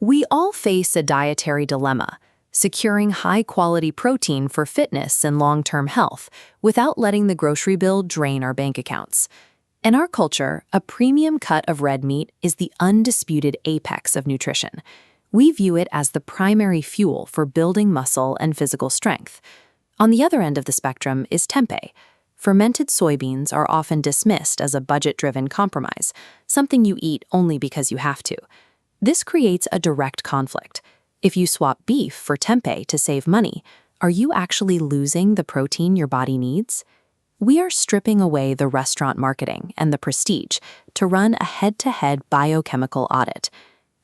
We all face a dietary dilemma, securing high-quality protein for fitness and long-term health without letting the grocery bill drain our bank accounts. In our culture, a premium cut of red meat is the undisputed apex of nutrition. We view it as the primary fuel for building muscle and physical strength. On the other end of the spectrum is tempeh. Fermented soybeans are often dismissed as a budget-driven compromise, something you eat only because you have to. This creates a direct conflict. If you swap beef for tempeh to save money, are you actually losing the protein your body needs? We are stripping away the restaurant marketing and the prestige to run a head-to-head biochemical audit.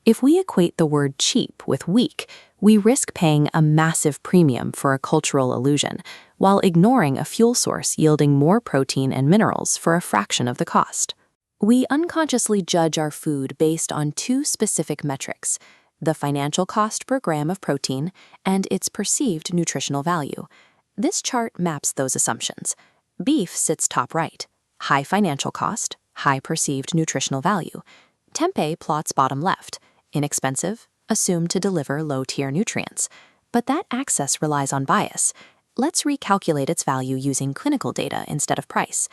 If we equate the word cheap with weak, we risk paying a massive premium for a cultural illusion, while ignoring a fuel source yielding more protein and minerals for a fraction of the cost. We unconsciously judge our food based on two specific metrics: the financial cost per gram of protein and its perceived nutritional value. This chart maps those assumptions. Beef sits top right, high financial cost, high perceived nutritional value. Tempeh plots bottom left, inexpensive, assumed to deliver low-tier nutrients. But that access relies on bias. Let's recalculate its value using clinical data instead of price.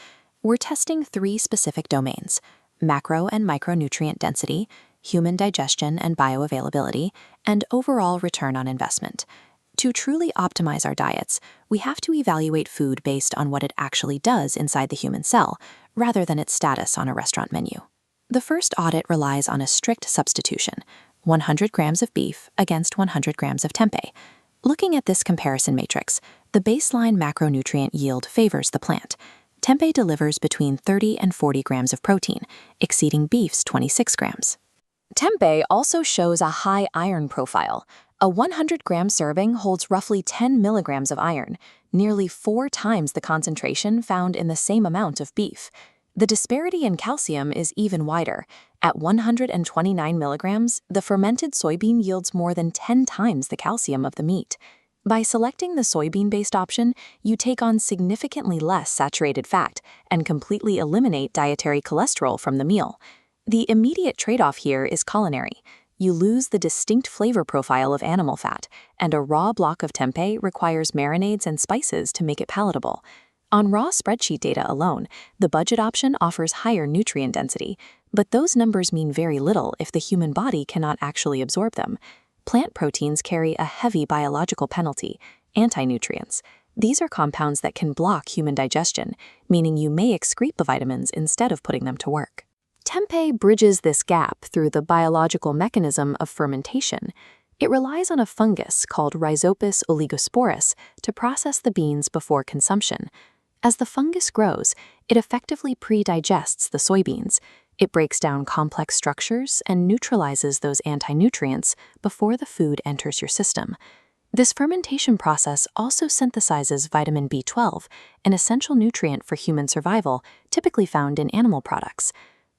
We're testing three specific domains: macro and micronutrient density, human digestion and bioavailability, and overall return on investment. To truly optimize our diets, we have to evaluate food based on what it actually does inside the human cell, rather than its status on a restaurant menu. The first audit relies on a strict substitution: 100 grams of beef against 100 grams of tempeh. Looking at this comparison matrix, the baseline macronutrient yield favors the plant. Tempeh delivers between 30 and 40 grams of protein, exceeding beef's 26 grams. Tempeh also shows a high iron profile. A 100-gram serving holds roughly 10 milligrams of iron, nearly 4 times the concentration found in the same amount of beef. The disparity in calcium is even wider. At 129 milligrams, the fermented soybean yields more than 10 times the calcium of the meat. By selecting the soybean-based option, you take on significantly less saturated fat and completely eliminate dietary cholesterol from the meal. The immediate trade-off here is culinary. You lose the distinct flavor profile of animal fat, and a raw block of tempeh requires marinades and spices to make it palatable. On raw spreadsheet data alone, the budget option offers higher nutrient density, but those numbers mean very little if the human body cannot actually absorb them. Plant proteins carry a heavy biological penalty: anti-nutrients. These are compounds that can block human digestion, meaning you may excrete the vitamins instead of putting them to work. Tempeh bridges this gap through the biological mechanism of fermentation. It relies on a fungus called Rhizopus oligosporus to process the beans before consumption. As the fungus grows, it effectively pre-digests the soybeans. It breaks down complex structures and neutralizes those anti-nutrients before the food enters your system. This fermentation process also synthesizes vitamin B12, an essential nutrient for human survival, typically found in animal products.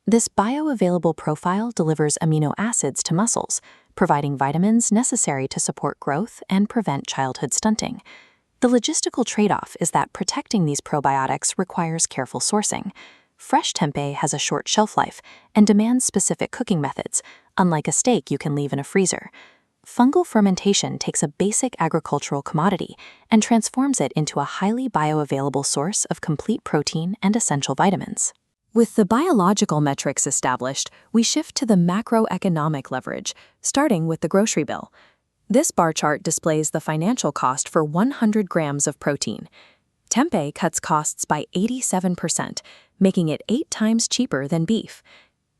This bioavailable profile delivers amino acids to muscles, providing vitamins necessary to support growth and prevent childhood stunting. The logistical trade-off is that protecting these probiotics requires careful sourcing. Fresh tempeh has a short shelf life and demands specific cooking methods, unlike a steak you can leave in a freezer. Fungal fermentation takes a basic agricultural commodity and transforms it into a highly bioavailable source of complete protein and essential vitamins. With the biological metrics established, we shift to the macroeconomic leverage, starting with the grocery bill. This bar chart displays the financial cost for 100 grams of protein. Tempeh cuts costs by 87%, making it 8 times cheaper than beef.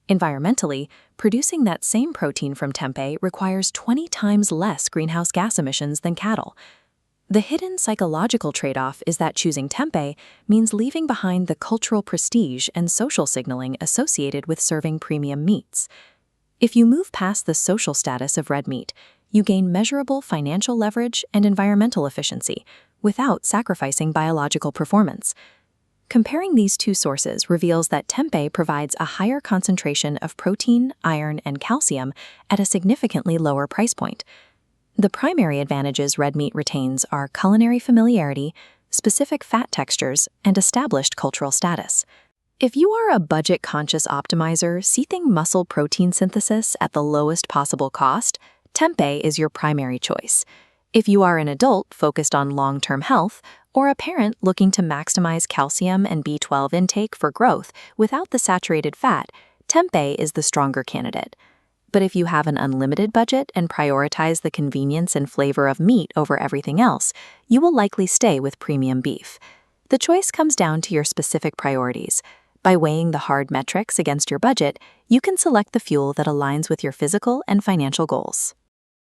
Environmentally, producing that same protein from tempeh requires 20 times less greenhouse gas emissions than cattle. The hidden psychological trade-off is that choosing tempeh means leaving behind the cultural prestige and social signaling associated with serving premium meats. If you move past the social status of red meat, you gain measurable financial leverage and environmental efficiency without sacrificing biological performance. Comparing these two sources reveals that tempeh provides a higher concentration of protein, iron, and calcium at a significantly lower price point. The primary advantages red meat retains are culinary familiarity, specific fat textures, and established cultural status. If you are a budget-conscious optimizer seeking muscle protein synthesis at the lowest possible cost, Tempeh is your primary choice. If you are an adult focused on long-term health, or a parent looking to maximize calcium and B12 intake for growth without the saturated fat, Tempeh is the stronger candidate. But if you have an unlimited budget and prioritize the convenience and flavor of meat over everything else, you will likely stay with premium beef. The choice comes down to your specific priorities. By weighing the hard metrics against your budget, you can select the fuel that aligns with your physical and financial goals.